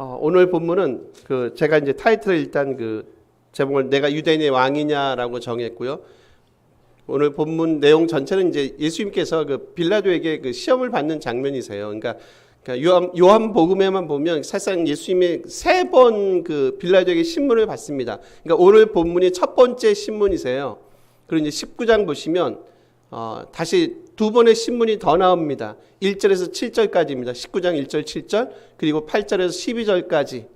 오늘 본문은 제가 이제 타이틀을 일단 제목을 내가 유대인의 왕이냐라고 정했고요. 오늘 본문 내용 전체는 이제 예수님께서 빌라도에게 시험을 받는 장면이세요. 그러니까 요한복음에만 보면 사실상 예수님이 3번 빌라도에게 신문을 받습니다. 그러니까 오늘 본문이 첫 번째 신문이세요. 그리고 이제 19장 보시면 다시 2번의 신문이 더 나옵니다. 1절에서 7절까지입니다. 19장 1절 7절 그리고 8절에서 12절까지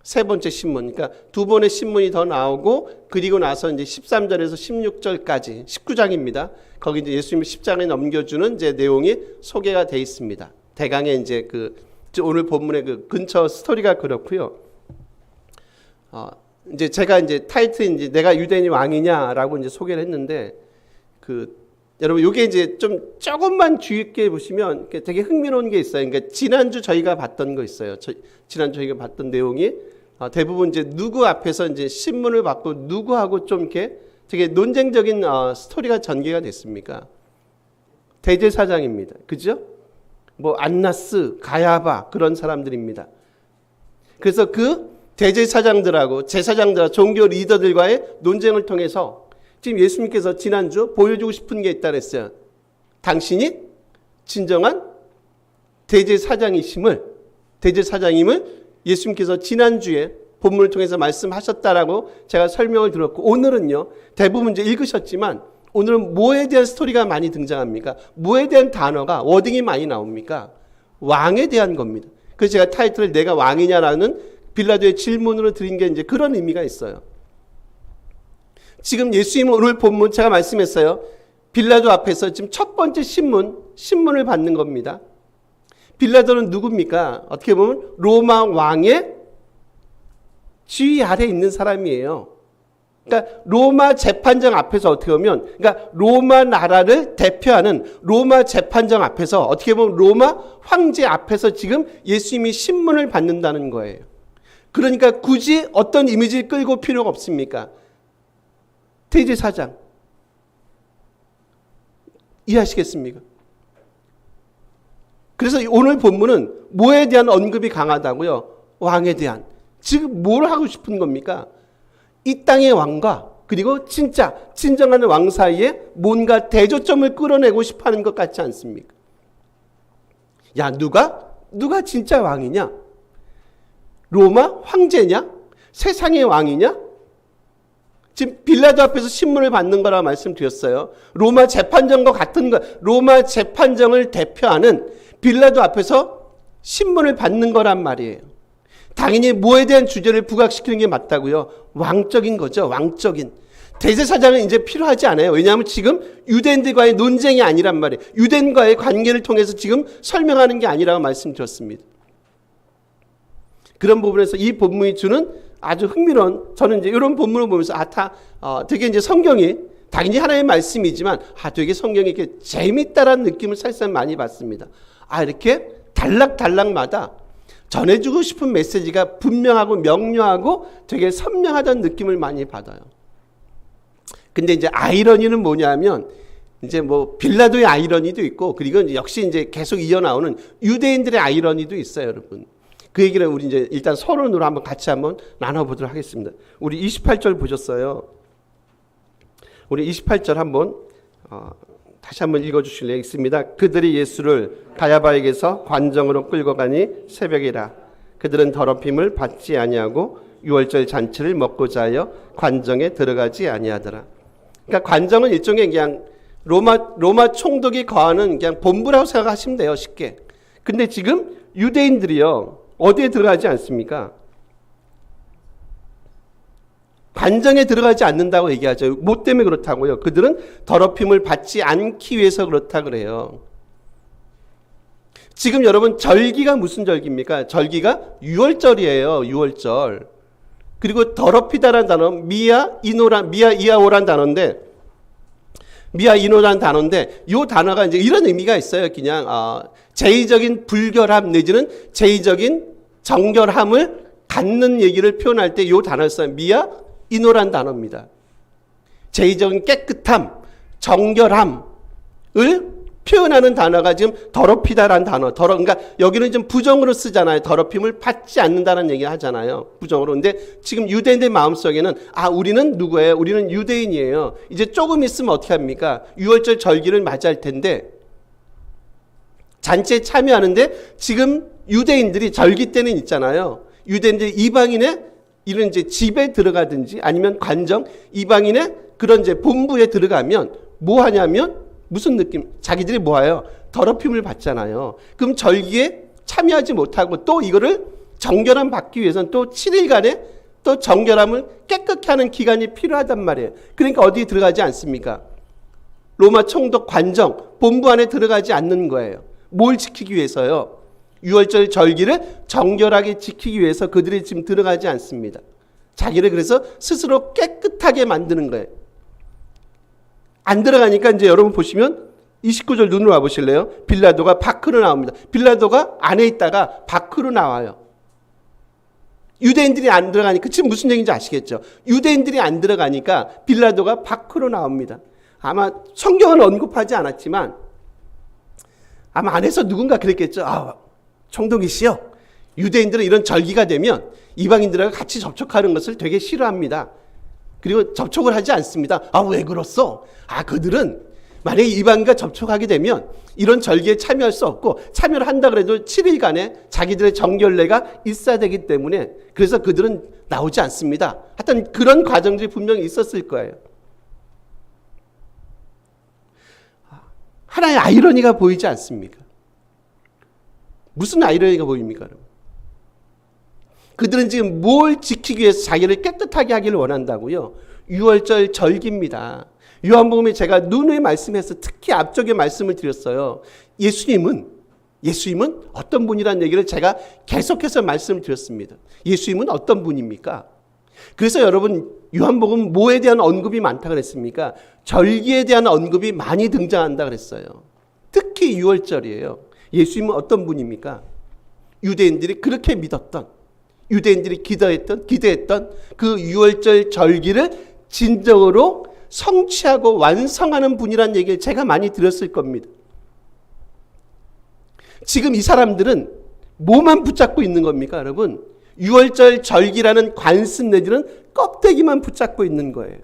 세 번째 신문. 그러니까 2번의 신문이 더 나오고 그리고 나서 이제 13절에서 16절까지 19장입니다. 거기 이제 예수님이 십자가에 넘겨주는 이제 내용이 소개가 돼 있습니다. 대강의 이제 오늘 본문의 근처 스토리가 그렇고요. 이제 제가 이제 타이틀이 이제 내가 유대인이 왕이냐라고 이제 소개를 했는데 여러분 요게 이제 조금만 주의 깊게 보시면 되게 흥미로운 게 있어요. 그러니까 지난주 저희가 봤던 거 있어요. 지난주 저희가 봤던 내용이 대부분 이제 누구 앞에서 이제 신문을 받고 누구하고 좀 이렇게 되게 논쟁적인 스토리가 전개가 됐습니까? 대제사장입니다. 그죠? 뭐 안나스, 가야바 그런 사람들입니다. 그래서 대제사장들하고 제사장들하고 종교 리더들과의 논쟁을 통해서 지금 예수님께서 지난주 보여주고 싶은 게 있다 그랬어요. 당신이 진정한 대제사장임을 예수님께서 지난주에 본문을 통해서 말씀하셨다라고 제가 설명을 들었고, 오늘은요 대부분 이제 읽으셨지만 오늘은 뭐에 대한 스토리가 많이 등장합니까? 뭐에 대한 단어가 워딩이 많이 나옵니까? 왕에 대한 겁니다. 그래서 제가 타이틀을 내가 왕이냐라는 빌라도의 질문으로 드린 게 이제 그런 의미가 있어요. 지금 예수님은 오늘 본문 제가 말씀했어요. 빌라도 앞에서 지금 첫 번째 신문을 받는 겁니다. 빌라도는 누굽니까? 어떻게 보면 로마 왕의 지위 아래에 있는 사람이에요. 그러니까 로마 재판정 앞에서 어떻게 보면, 그러니까 로마 나라를 대표하는 로마 재판정 앞에서 어떻게 보면 로마 황제 앞에서 지금 예수님이 신문을 받는다는 거예요. 그러니까 굳이 어떤 이미지를 끌고 필요가 없습니까? 대제사장. 이해하시겠습니까? 그래서 오늘 본문은 뭐에 대한 언급이 강하다고요? 왕에 대한. 지금 뭘 하고 싶은 겁니까? 이 땅의 왕과 그리고 진정한 왕 사이에 뭔가 대조점을 끌어내고 싶어 하는 것 같지 않습니까? 야, 누가 진짜 왕이냐? 로마 황제냐? 세상의 왕이냐? 지금 빌라도 앞에서 신문을 받는 거라 말씀드렸어요. 로마 재판정과 같은 거, 로마 재판정을 대표하는 빌라도 앞에서 신문을 받는 거란 말이에요. 당연히 뭐에 대한 주제를 부각시키는 게 맞다고요? 왕적인 거죠. 왕적인. 대제사장은 이제 필요하지 않아요. 왜냐하면 지금 유대인들과의 논쟁이 아니란 말이에요. 유대인과의 관계를 통해서 지금 설명하는 게 아니라고 말씀드렸습니다. 그런 부분에서 이 본문이 주는 아주 흥미로운, 저는 이제 이런 본문을 보면서 되게 이제 성경이 당연히 하나님의 말씀이지만 되게 성경이 이렇게 재밌다라는 느낌을 사실상 많이 받습니다. 이렇게 단락마다 전해주고 싶은 메시지가 분명하고 명료하고 되게 선명하다는 느낌을 많이 받아요. 근데 이제 아이러니는 뭐냐면 이제 뭐 빌라도의 아이러니도 있고, 그리고 이제 역시 이제 계속 이어나오는 유대인들의 아이러니도 있어요, 여러분. 그 얘기를 우리 이제 일단 서론으로 한번 같이 한번 나눠보도록 하겠습니다. 우리 28절 보셨어요? 우리 28절 한번 다시 한번 읽어주실래요? 있습니다. 그들이 예수를 가야바에게서 관정으로 끌고 가니 새벽이라. 그들은 더럽힘을 받지 아니하고 유월절 잔치를 먹고자 하여 관정에 들어가지 아니하더라. 그러니까 관정은 일종의 그냥 로마 총독이 거하는 그냥 본부라고 생각하시면 돼요, 쉽게. 근데 지금 유대인들이요 어디에 들어가지 않습니까? 관정에 들어가지 않는다고 얘기하죠. 뭐 때문에 그렇다고요? 그들은 더럽힘을 받지 않기 위해서 그렇다 그래요. 지금 여러분 절기가 무슨 절기입니까? 절기가 유월절이에요. 유월절. 그리고 더럽히다라는 단어 미아이아오란 단어인데, 미아이노라는 단어인데, 이 단어가 이제 이런 의미가 있어요. 그냥 제의적인 불결함 내지는 제의적인 정결함을 갖는 얘기를 표현할 때 이 단어를 써요. 미아이노라는 단어입니다. 제의적인 깨끗함, 정결함을 표현하는 단어가 지금 더럽히다라는 단어. 그러니까 여기는 좀 부정으로 쓰잖아요. 더럽힘을 받지 않는다는 얘기 하잖아요. 부정으로. 근데 지금 유대인들 마음속에는 우리는 누구예요? 우리는 유대인이에요. 이제 조금 있으면 어떻게 합니까? 유월절 절기를 맞이할 텐데 잔치에 참여하는데 지금 유대인들이 절기 때는 있잖아요. 유대인들이 이방인의 이런 이제 집에 들어가든지 아니면 관정 이방인의 그런 이제 본부에 들어가면 뭐 하냐면 무슨 느낌? 자기들이 뭐 해요? 더럽힘을 받잖아요. 그럼 절기에 참여하지 못하고 또 이거를 정결함 받기 위해서는 또 7일간의 또 정결함을 깨끗게 하는 기간이 필요하단 말이에요. 그러니까 어디에 들어가지 않습니까? 로마 총독 관정 본부 안에 들어가지 않는 거예요. 뭘 지키기 위해서요? 유월절 절기를 정결하게 지키기 위해서 그들이 지금 들어가지 않습니다. 자기를 그래서 스스로 깨끗하게 만드는 거예요. 안 들어가니까 이제 여러분 보시면 29절 눈으로 와보실래요? 빌라도가 밖으로 나옵니다. 빌라도가 안에 있다가 밖으로 나와요. 유대인들이 안 들어가니까 지금 무슨 얘기인지 아시겠죠? 유대인들이 안 들어가니까 빌라도가 밖으로 나옵니다. 아마 성경은 언급하지 않았지만 아마 안에서 누군가 그랬겠죠. 총독이시여, 유대인들은 이런 절기가 되면 이방인들과 같이 접촉하는 것을 되게 싫어합니다. 그리고 접촉을 하지 않습니다. 왜 그렇소? 그들은 만약에 이방인과 접촉하게 되면 이런 절기에 참여할 수 없고 참여를 한다 그래도 7일간의 자기들의 정결례가 있어야 되기 때문에 그래서 그들은 나오지 않습니다. 하여튼 그런 과정들이 분명히 있었을 거예요. 하나의 아이러니가 보이지 않습니까? 무슨 아이러니가 보입니까? 그들은 지금 뭘 지키기 위해서 자기를 깨끗하게 하기를 원한다고요? 유월절 절기입니다. 요한복음에 제가 누누이 말씀해서 특히 앞쪽에 말씀을 드렸어요. 예수님은 어떤 분이라는 얘기를 제가 계속해서 말씀을 드렸습니다. 예수님은 어떤 분입니까? 그래서 여러분 요한복음 뭐에 대한 언급이 많다 그랬습니까? 절기에 대한 언급이 많이 등장한다 그랬어요. 특히 유월절이에요. 예수님은 어떤 분입니까? 유대인들이 그렇게 믿었던, 유대인들이 기대했던 그 유월절 절기를 진정으로 성취하고 완성하는 분이라는 얘기를 제가 많이 들었을 겁니다. 지금 이 사람들은 뭐만 붙잡고 있는 겁니까, 여러분? 유월절 절기라는 관습 내지는 껍데기만 붙잡고 있는 거예요.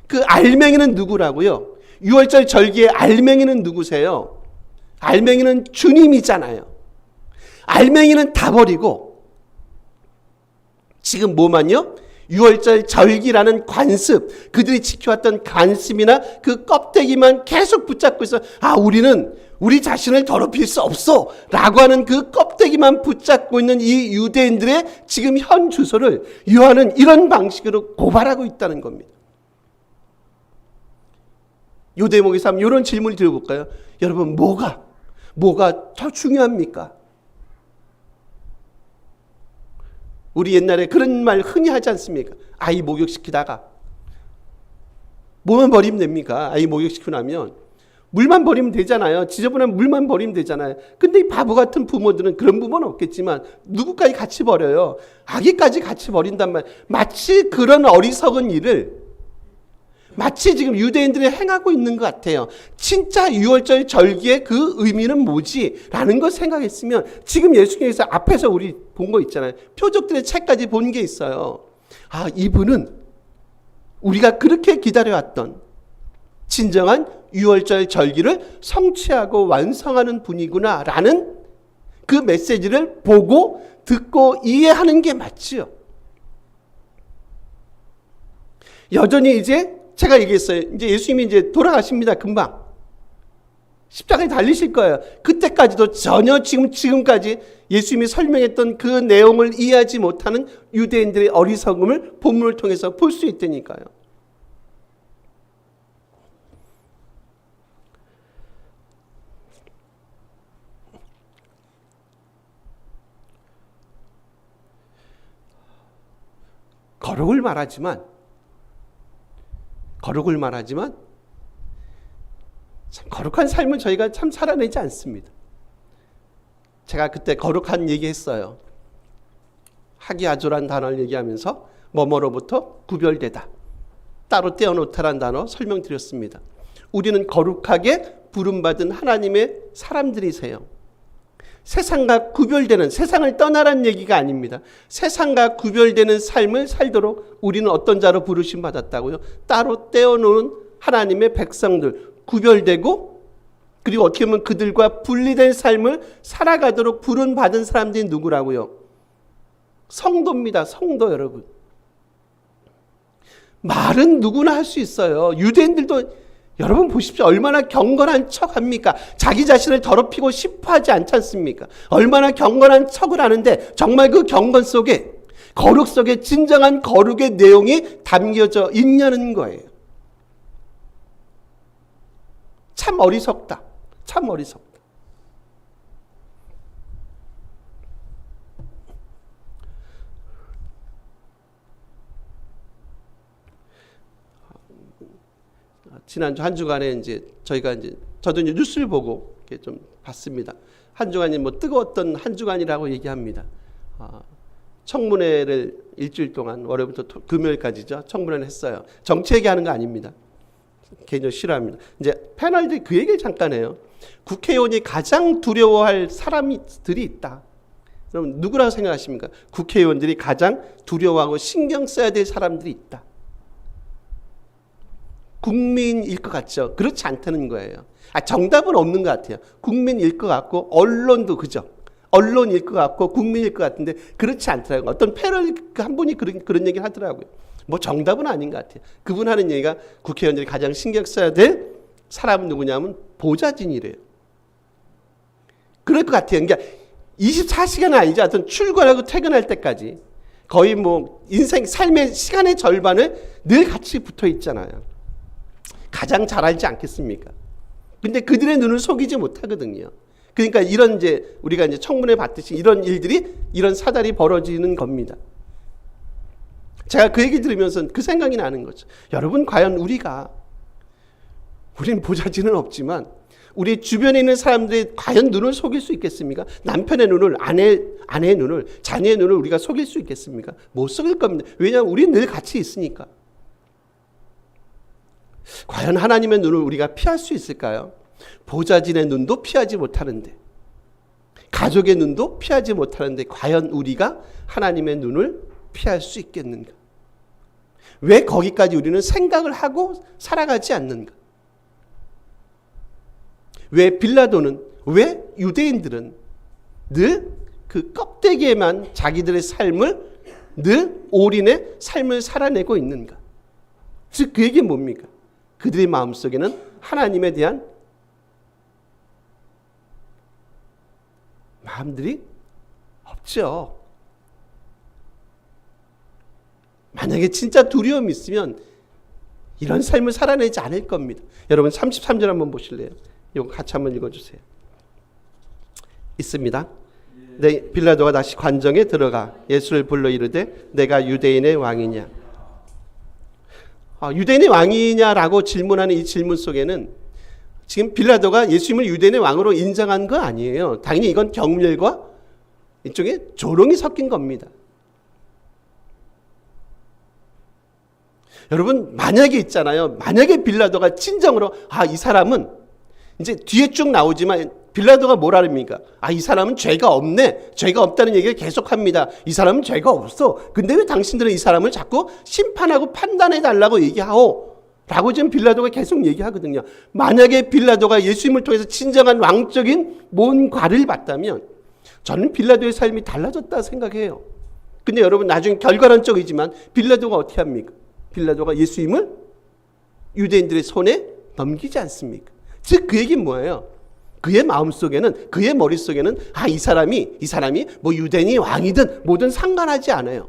그 알맹이는 누구라고요? 유월절 절기의 알맹이는 누구세요? 알맹이는 주님이잖아요. 알맹이는 다 버리고 지금 뭐만요? 유월절 절기라는 관습, 그들이 지켜왔던 관습이나 그 껍데기만 계속 붙잡고 있어. 우리는 우리 자신을 더럽힐 수 없어 라고 하는 그 껍데기만 붙잡고 있는 이 유대인들의 지금 현 주소를 요한은 이런 방식으로 고발하고 있다는 겁니다. 요 대목에서 한번 이런 질문을 드려볼까요? 여러분, 뭐가 더 중요합니까? 우리 옛날에 그런 말 흔히 하지 않습니까? 아이 목욕시키다가 뭐만 버리면 됩니까? 아이 목욕시키고 나면 물만 버리면 되잖아요. 지저분한 물만 버리면 되잖아요. 근데 이 바보 같은 부모들은, 그런 부모는 없겠지만 누구까지 같이 버려요. 아기까지 같이 버린단 말이에요. 마치 그런 어리석은 일을 마치 지금 유대인들이 행하고 있는 것 같아요. 진짜 유월절 절기의 그 의미는 뭐지? 라는 걸 생각했으면 지금 예수님께서 앞에서 우리 본 거 있잖아요. 표적들의 책까지 본 게 있어요. 이분은 우리가 그렇게 기다려왔던 진정한 유월절 절기를 성취하고 완성하는 분이구나 라는 그 메시지를 보고 듣고 이해하는 게 맞지요. 여전히 이제 제가 얘기했어요. 이제 예수님이 이제 돌아가십니다. 금방. 십자가에 달리실 거예요. 그때까지도 전혀 지금까지 예수님이 설명했던 그 내용을 이해하지 못하는 유대인들의 어리석음을 본문을 통해서 볼 수 있다니까요. 거룩을 말하지만 참 거룩한 삶을 저희가 참 살아내지 않습니다. 제가 그때 거룩한 얘기했어요. 하기야조란 단어를 얘기하면서 뭐뭐로부터 구별되다, 따로 떼어놓다란 단어 설명드렸습니다. 우리는 거룩하게 부름받은 하나님의 사람들이세요. 세상과 구별되는, 세상을 떠나라는 얘기가 아닙니다. 세상과 구별되는 삶을 살도록 우리는 어떤 자로 부르심 받았다고요? 따로 떼어놓은 하나님의 백성들, 구별되고 그리고 어떻게 보면 그들과 분리된 삶을 살아가도록 부름받은 사람들이 누구라고요? 성도입니다. 성도 여러분. 말은 누구나 할 수 있어요. 유대인들도 여러분 보십시오. 얼마나 경건한 척합니까? 자기 자신을 더럽히고 싶어 하지 않지 않습니까? 얼마나 경건한 척을 하는데 정말 그 경건 속에, 거룩 속에 진정한 거룩의 내용이 담겨져 있냐는 거예요. 참 어리석다. 참 어리석다. 지난주 한 주간에 저도 뉴스를 보고 이렇게 좀 봤습니다. 한 주간이 뭐 뜨거웠던 한 주간이라고 얘기합니다. 청문회를 일주일 동안 월요일부터 금요일까지죠. 청문회를 했어요. 정치 얘기하는 거 아닙니다. 개인적으로 싫어합니다. 이제 패널들이 그 얘기를 잠깐 해요. 국회의원이 가장 두려워할 사람들이 있다. 그럼 누구라고 생각하십니까? 국회의원들이 가장 두려워하고 신경 써야 될 사람들이 있다. 국민일 것 같죠? 그렇지 않다는 거예요. 정답은 없는 것 같아요. 국민일 것 같고 언론도 그죠? 언론일 것 같고 국민일 것 같은데 그렇지 않더라고요. 어떤 패널 한 분이 그런 얘기를 하더라고요. 뭐 정답은 아닌 것 같아요. 그분 하는 얘기가 국회의원들이 가장 신경 써야 될 사람은 누구냐면 보좌진이래요. 그럴 것 같아요. 그러니까 24시간은 아니죠. 하여튼 출근하고 퇴근할 때까지 거의 뭐 인생 삶의 시간의 절반을 늘 같이 붙어 있잖아요. 가장 잘 알지 않겠습니까? 근데 그들의 눈을 속이지 못하거든요. 그러니까 이런 우리가 이제 청문회 봤듯이 이런 일들이, 이런 사달이 벌어지는 겁니다. 제가 그 얘기 들으면서 그 생각이 나는 거죠. 여러분, 과연 우린 보좌진은 없지만 우리 주변에 있는 사람들이 과연 눈을 속일 수 있겠습니까? 남편의 눈을, 아내의 눈을, 자녀의 눈을 우리가 속일 수 있겠습니까? 못 속일 겁니다. 왜냐하면 우리는 늘 같이 있으니까. 과연 하나님의 눈을 우리가 피할 수 있을까요? 보좌진의 눈도 피하지 못하는데, 가족의 눈도 피하지 못하는데 과연 우리가 하나님의 눈을 피할 수 있겠는가? 왜 거기까지 우리는 생각을 하고 살아가지 않는가? 왜 빌라도는, 왜 유대인들은 늘 그 껍데기에만 자기들의 삶을, 늘 올인의 삶을 살아내고 있는가? 즉 그 얘기는 뭡니까? 그들의 마음속에는 하나님에 대한 마음들이 없죠. 만약에 진짜 두려움이 있으면 이런 삶을 살아내지 않을 겁니다. 여러분 33절 한번 보실래요? 이거 같이 한번 읽어주세요. 있습니다. 빌라도가 다시 관정에 들어가 예수를 불러 이르되 내가 유대인의 왕이냐? 유대인의 왕이냐라고 질문하는 이 질문 속에는 지금 빌라도가 예수님을 유대인의 왕으로 인정한 거 아니에요. 당연히 이건 경멸과 이쪽에 조롱이 섞인 겁니다. 여러분, 만약에 있잖아요. 만약에 빌라도가 진정으로 이 사람은 이제 뒤에 쭉 나오지만 빌라도가 뭐라 합니까? 이 사람은 죄가 없네. 죄가 없다는 얘기를 계속합니다. 이 사람은 죄가 없어. 근데 왜 당신들은 이 사람을 자꾸 심판하고 판단해 달라고 얘기하오? 라고 지금 빌라도가 계속 얘기하거든요. 만약에 빌라도가 예수님을 통해서 진정한 왕적인 뭔가를 봤다면 저는 빌라도의 삶이 달라졌다 생각해요. 근데 여러분, 나중에 결과론적이지만 빌라도가 어떻게 합니까? 빌라도가 예수님을 유대인들의 손에 넘기지 않습니까? 즉 그 얘기는 뭐예요? 그의 마음속에는, 그의 머릿속에는 이 사람이 뭐 유대인이 왕이든 뭐든 상관하지 않아요.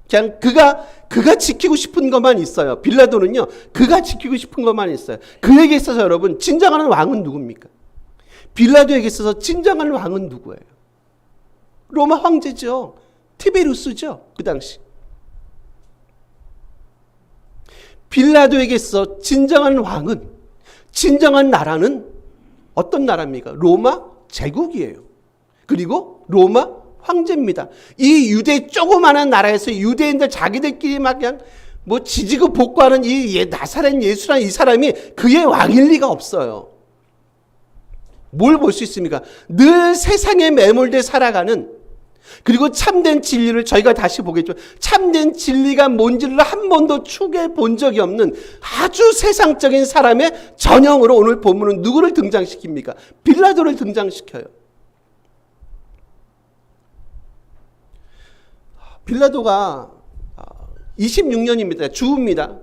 그냥 그가 지키고 싶은 것만 있어요. 빌라도는요, 그가 지키고 싶은 것만 있어요. 그에게 있어서 여러분, 진정한 왕은 누굽니까? 빌라도에게 있어서 진정한 왕은 누구예요? 로마 황제죠. 티베리우스죠. 그 당시. 빌라도에게 있어 진정한 왕은, 진정한 나라는 어떤 나라입니까? 로마 제국이에요. 그리고 로마 황제입니다. 이 유대 조그마한 나라에서 유대인들 자기들끼리 막 그냥 뭐 지지고 볶고하는 이 나사렛 예수라는 이 사람이 그의 왕일 리가 없어요. 뭘 볼 수 있습니까? 늘 세상에 매몰돼 살아가는, 그리고 참된 진리를 저희가 다시 보겠죠. 참된 진리가 뭔지를 한 번도 추구해 본 적이 없는 아주 세상적인 사람의 전형으로 오늘 본문은 누구를 등장시킵니까? 빌라도를 등장시켜요. 빌라도가 26년입니다. 주우입니다.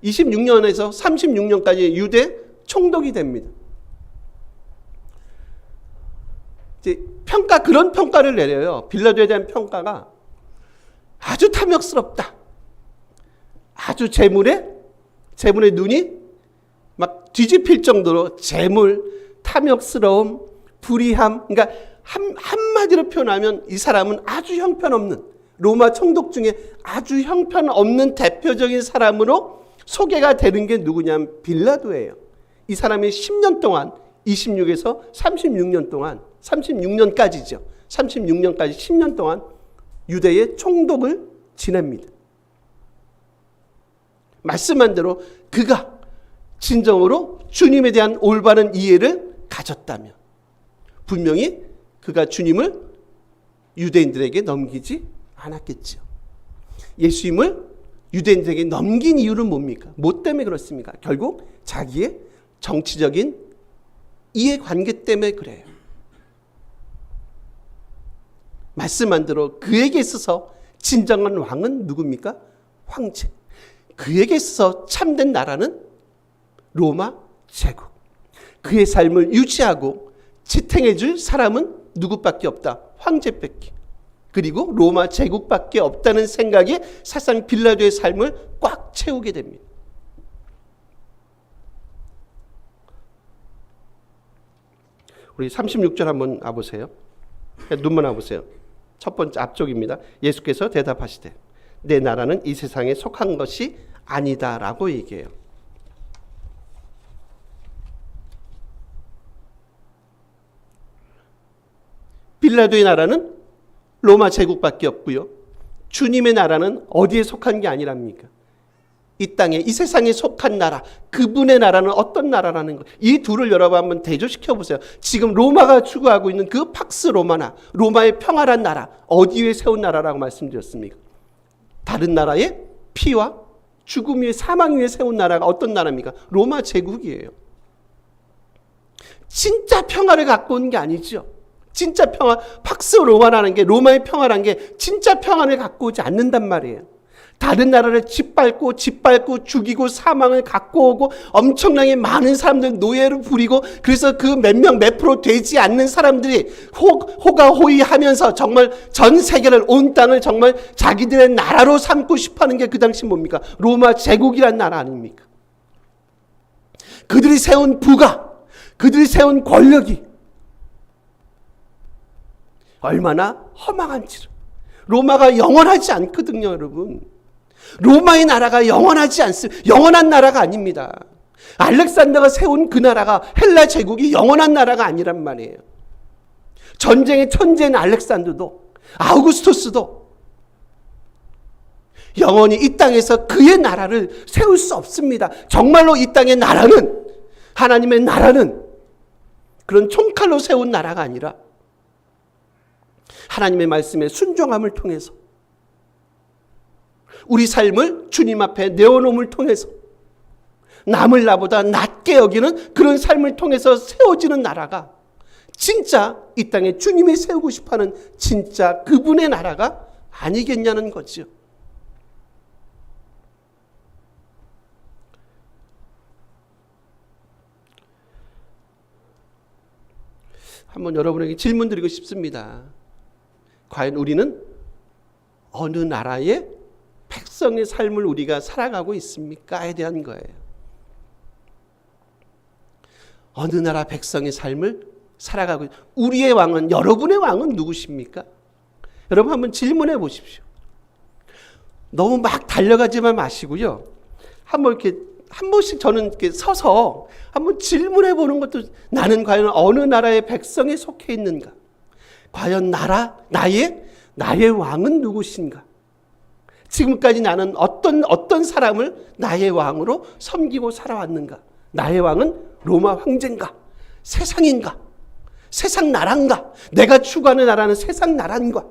26년에서 36년까지 유대 총독이 됩니다. 이제 그런 평가를 내려요. 빌라도에 대한 평가가 아주 탐욕스럽다. 아주 재물에 눈이 막 뒤집힐 정도로 재물, 탐욕스러움, 불의함. 그러니까 한마디로 표현하면 이 사람은 아주 형편없는, 로마 총독 중에 아주 형편없는 대표적인 사람으로 소개가 되는 게 누구냐면 빌라도예요. 이 사람이 10년 동안 26에서 36년 동안 36년까지죠. 36년까지 10년 동안 유대의 총독을 지냅니다. 말씀한 대로 그가 진정으로 주님에 대한 올바른 이해를 가졌다면 분명히 그가 주님을 유대인들에게 넘기지 않았겠죠. 예수님을 유대인들에게 넘긴 이유는 뭡니까? 뭐 때문에 그렇습니까? 결국 자기의 정치적인 이해관계 때문에 그래요. 말씀한 대로 그에게 있어서 진정한 왕은 누굽니까? 황제. 그에게 있어서 참된 나라는 로마 제국. 그의 삶을 유지하고 지탱해 줄 사람은 누구밖에 없다? 황제밖에. 그리고 로마 제국밖에 없다는 생각이 사실상 빌라도의 삶을 꽉 채우게 됩니다. 우리 36절 한번 와보세요. 눈만 와보세요. 첫 번째 앞쪽입니다. 예수께서 대답하시되 내 나라는 이 세상에 속한 것이 아니다라고 얘기해요. 빌라도의 나라는 로마 제국밖에 없고요. 주님의 나라는 어디에 속한 게 아니랍니까? 이 땅에, 이 세상에 속한 나라, 그분의 나라는 어떤 나라라는 거. 이 둘을 여러분 한번 대조시켜 보세요. 지금 로마가 추구하고 있는 그 팍스 로마나 로마의 평화란 나라, 어디 위에 세운 나라라고 말씀드렸습니까? 다른 나라의 피와 죽음 위에, 사망 위에 세운 나라가 어떤 나라입니까? 로마 제국이에요. 진짜 평화를 갖고 온 게 아니죠. 진짜 평화, 팍스 로마라는 게, 로마의 평화라는 게 진짜 평화를 갖고 오지 않는단 말이에요. 다른 나라를 짓밟고 죽이고 사망을 갖고 오고 엄청나게 많은 사람들 노예를 부리고, 그래서 그 몇 프로 되지 않는 사람들이 호가호위하면서 정말 전 세계를, 온 땅을 정말 자기들의 나라로 삼고 싶어하는 게 그 당시 뭡니까? 로마 제국이란 나라 아닙니까? 그들이 세운 부가, 그들이 세운 권력이 얼마나 허망한지를. 로마가 영원하지 않거든요, 여러분. 로마의 나라가 영원하지 않습니다. 영원한 나라가 아닙니다. 알렉산더가 세운 그 나라가, 헬라 제국이 영원한 나라가 아니란 말이에요. 전쟁의 천재인 알렉산더도, 아우구스토스도 영원히 이 땅에서 그의 나라를 세울 수 없습니다. 정말로 이 땅의 나라는, 하나님의 나라는 그런 총칼로 세운 나라가 아니라 하나님의 말씀에 순종함을 통해서, 우리 삶을 주님 앞에 내어놓음을 통해서, 남을 나보다 낮게 여기는 그런 삶을 통해서 세워지는 나라가 진짜 이 땅에 주님이 세우고 싶어하는 진짜 그분의 나라가 아니겠냐는 거죠. 한번 여러분에게 질문 드리고 싶습니다. 과연 우리는 어느 나라의 백성의 삶을 우리가 살아가고 있습니까?에 대한 거예요. 어느 나라 백성의 삶을 살아가고, 우리의 왕은, 여러분의 왕은 누구십니까? 여러분 한번 질문해 보십시오. 너무 막 달려가지만 마시고요. 한번 이렇게 한 번씩 저는 이렇게 서서 한번 질문해 보는 것도, 나는 과연 어느 나라의 백성에 속해 있는가? 과연 나의 왕은 누구신가? 지금까지 나는 어떤 사람을 나의 왕으로 섬기고 살아왔는가? 나의 왕은 로마 황제인가? 세상인가? 세상 나라인가? 내가 추구하는 나라는 세상 나라인가?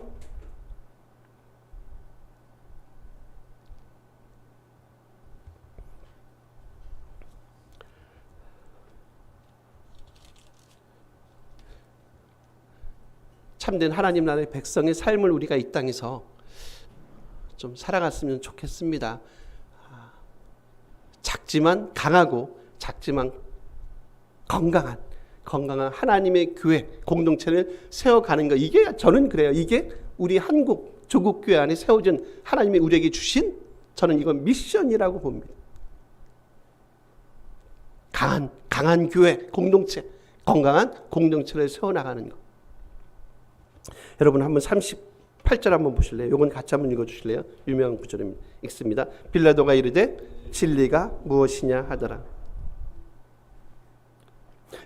참된 하나님 나라의 백성의 삶을 우리가 이 땅에서 좀 살아갔으면 좋겠습니다. 작지만 강하고 작지만 건강한 하나님의 교회 공동체를 세워가는 것, 이게 저는 그래요. 이게 우리 한국 조국 교회 안에 세워진 하나님이 우리에게 주신, 저는 이건 미션이라고 봅니다. 강한 교회 공동체, 건강한 공동체를 세워나가는 것. 여러분 한번 38절 한번 보실래요? 이건 같이 한번 읽어주실래요? 유명한 구절입니다. 읽습니다. 빌라도가 이르되 진리가 무엇이냐 하더라.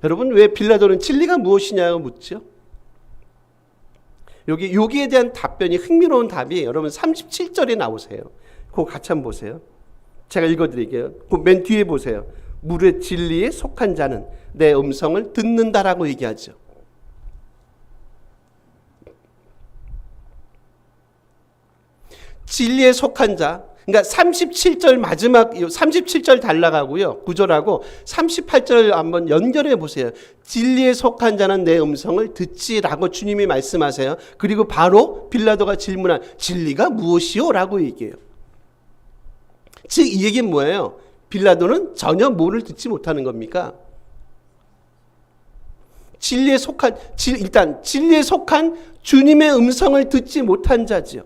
여러분 왜 빌라도는 진리가 무엇이냐고 묻죠? 여기에 대한 답변이 흥미로운 답이 여러분 37절에 나오세요. 그거 같이 한번 보세요. 제가 읽어드릴게요. 그 맨 뒤에 보세요. 무릇 진리에 속한 자는 내 음성을 듣는다라고 얘기하죠. 진리에 속한 자, 그러니까 37절 마지막 37절 달라가고요. 구절하고 38절 한번 연결해 보세요. 진리에 속한 자는 내 음성을 듣지라고 주님이 말씀하세요. 그리고 바로 빌라도가 질문한 진리가 무엇이요? 라고 얘기해요. 즉 이 얘기는 뭐예요? 빌라도는 전혀 뭐를 듣지 못하는 겁니까? 일단 진리에 속한 주님의 음성을 듣지 못한 자지요.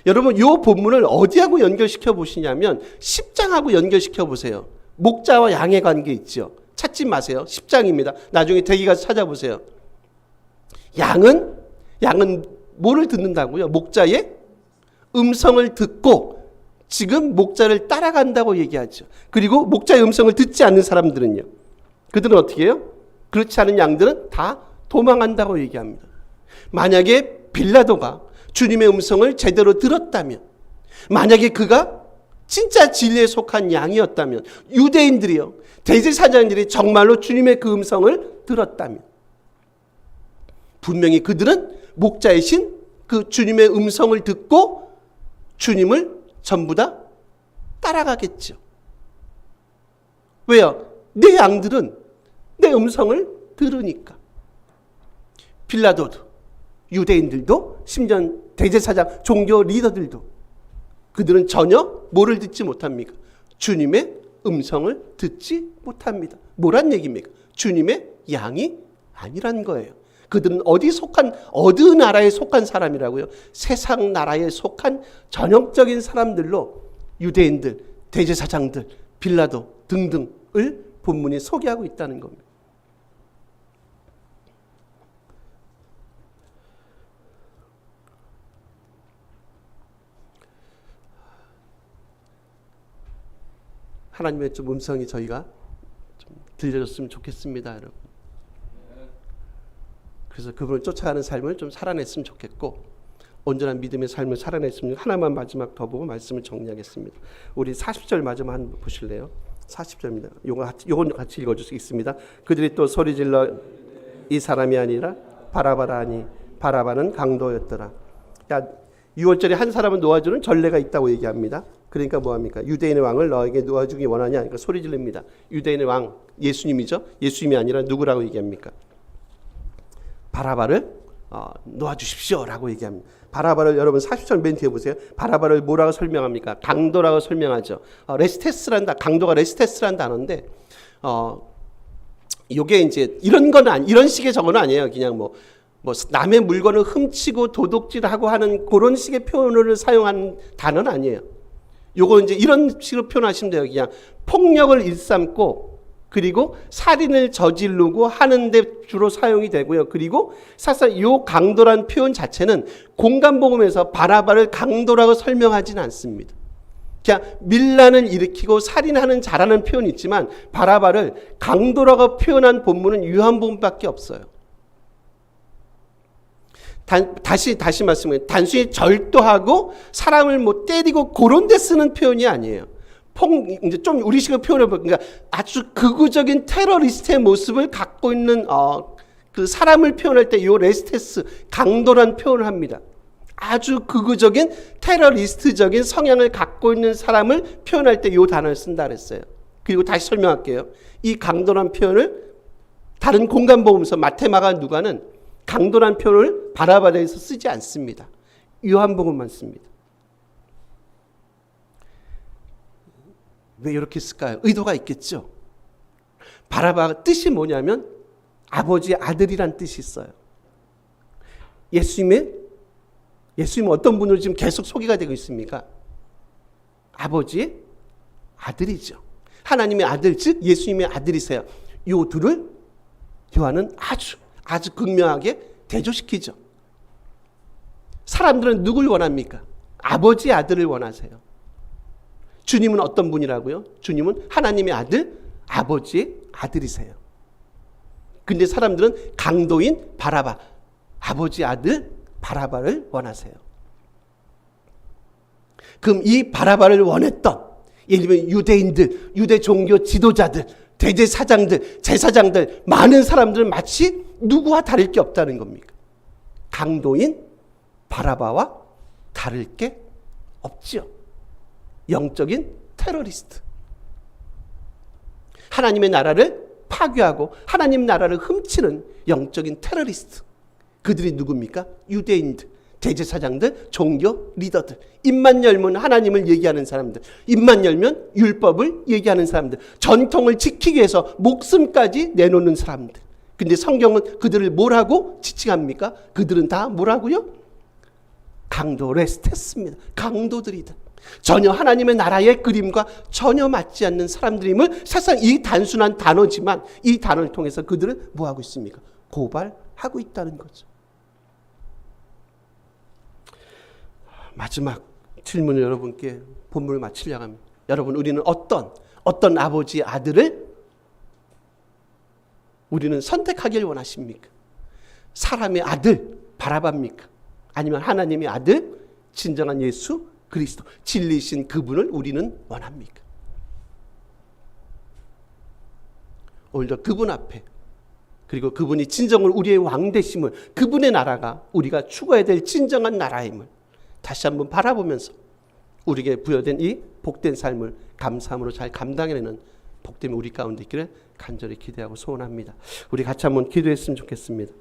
여러분 이 본문을 어디하고 연결시켜 보시냐면 10장하고 연결시켜 보세요. 목자와 양의 관계 있죠. 찾지 마세요. 10장입니다. 나중에 대기 가서 찾아보세요. 양은 뭐를 듣는다고요? 목자의 음성을 듣고 지금 목자를 따라간다고 얘기하죠. 그리고 목자의 음성을 듣지 않는 사람들은요. 그들은 어떻게 해요? 그렇지 않은 양들은 다 도망한다고 얘기합니다. 만약에 빌라도가 주님의 음성을 제대로 들었다면, 만약에 그가 진짜 진리에 속한 양이었다면, 유대인들이요, 대제사장들이 정말로 주님의 그 음성을 들었다면, 분명히 그들은 목자이신 그 주님의 음성을 듣고 주님을 전부 다 따라가겠죠. 왜요? 내 양들은 내 음성을 들으니까. 빌라도도, 유대인들도, 심지어 대제사장, 종교 리더들도 그들은 전혀 뭐를 듣지 못합니까? 주님의 음성을 듣지 못합니다. 뭐란 얘기입니까? 주님의 양이 아니란 거예요. 그들은 어느 나라에 속한 사람이라고요? 세상 나라에 속한 전형적인 사람들로 유대인들, 대제사장들, 빌라도 등등을 본문이 소개하고 있다는 겁니다. 하나님의 좀 음성이 저희가 좀 들려줬으면 좋겠습니다, 여러분. 그래서 그분을 쫓아가는 삶을 좀 살아냈으면 좋겠고, 온전한 믿음의 삶을 살아냈으면. 하나만 마지막 더 보고 말씀을 정리하겠습니다. 우리 40절 마지막 한번 보실래요? 40절입니다. 요건 같이 읽어주시겠습니다. 그들이 또 소리질러 이 사람이 아니라 바라바라 하니 바라바는 강도였더라. 6월절에 한 사람을 놓아주는 전례가 있다고 얘기합니다. 그러니까 뭐합니까? 유대인의 왕을 너에게 놓아주기 원하냐? 그러니까 소리 지릅니다. 유대인의 왕 예수님이죠. 예수님이 아니라 누구라고 얘기합니까? 바라바를 놓아주십시오 라고 얘기합니다. 바라바를 여러분 40절 맨 뒤에 보세요. 바라바를 뭐라고 설명합니까? 강도라고 설명하죠. 강도가 레스테스란 단어인데 요게 이제 이런 식의 저거는 아니에요. 그냥 뭐 남의 물건을 훔치고 도둑질하고 하는 그런 식의 표현을 사용한 단어는 아니에요. 요거 이제 이런 식으로 표현하시면 돼요. 그냥 폭력을 일삼고 그리고 살인을 저지르고 하는데 주로 사용이 되고요. 그리고 사실 요 강도란 표현 자체는 공간복음에서 바라바를 강도라고 설명하지는 않습니다. 그냥 밀란을 일으키고 살인하는 자라는 표현이 있지만 바라바를 강도라고 표현한 본문은 요한복음밖에 없어요. 다시 말씀드려요. 단순히 절도하고 사람을 뭐 때리고 그런 데 쓰는 표현이 아니에요. 이제 좀 우리식으로 표현해 보니까 아주 극우적인 테러리스트의 모습을 갖고 있는 그 사람을 표현할 때 이 레스테스, 강도란 표현을 합니다. 아주 극우적인 테러리스트적인 성향을 갖고 있는 사람을 표현할 때 이 단어를 쓴다 그랬어요. 그리고 다시 설명할게요. 이 강도란 표현을 다른 공간복음서 마태마가 누가는 강도란 표현을 바라바에서 쓰지 않습니다. 요한복음만 씁니다. 왜 이렇게 쓸까요? 의도가 있겠죠. 바라바 뜻이 뭐냐면 아버지의 아들이란 뜻이 있어요. 예수님은 어떤 분으로 지금 계속 소개가 되고 있습니까? 아버지의 아들이죠. 하나님의 아들, 즉 예수님의 아들이세요. 이 둘을 요한은 아주 극명하게 대조시키죠. 사람들은 누굴 원합니까? 아버지의 아들을 원하세요. 주님은 어떤 분이라고요? 주님은 하나님의 아들, 아버지의 아들이세요. 근데 사람들은 강도인 바라바, 아버지의 아들 바라바를 원하세요. 그럼 이 바라바를 원했던, 예를 들면 유대인들, 유대 종교 지도자들, 대제사장들, 제사장들, 많은 사람들은 마치 누구와 다를 게 없다는 겁니까? 강도인 바라바와 다를 게 없지요. 영적인 테러리스트. 하나님의 나라를 파괴하고 하나님 나라를 훔치는 영적인 테러리스트. 그들이 누굽니까? 유대인들, 대제사장들, 종교 리더들. 입만 열면 하나님을 얘기하는 사람들, 입만 열면 율법을 얘기하는 사람들, 전통을 지키기 위해서 목숨까지 내놓는 사람들. 근데 성경은 그들을 뭐라고 지칭합니까? 그들은 다 뭐라고요? 강도, 레스테스입니다. 강도들이다. 전혀 하나님의 나라의 그림과 전혀 맞지 않는 사람들임을 사실상 이 단순한 단어지만 이 단어를 통해서 그들은 뭐하고 있습니까? 고발하고 있다는 거죠. 마지막 질문을 여러분께 본문을 마치려고 합니다. 여러분, 우리는 어떤 아버지의 아들을 우리는 선택하길 원하십니까? 사람의 아들 바라바입니까? 아니면 하나님의 아들 진정한 예수 그리스도 진리이신 그분을 우리는 원합니까? 오히려 그분 앞에, 그리고 그분이 진정으로 우리의 왕 되심을, 그분의 나라가 우리가 추구해야 될 진정한 나라임을 다시 한번 바라보면서 우리에게 부여된 이 복된 삶을 감사함으로 잘 감당해내는 복됨이 우리 가운데 있기를 간절히 기대하고 소원합니다. 우리 같이 한번 기도했으면 좋겠습니다.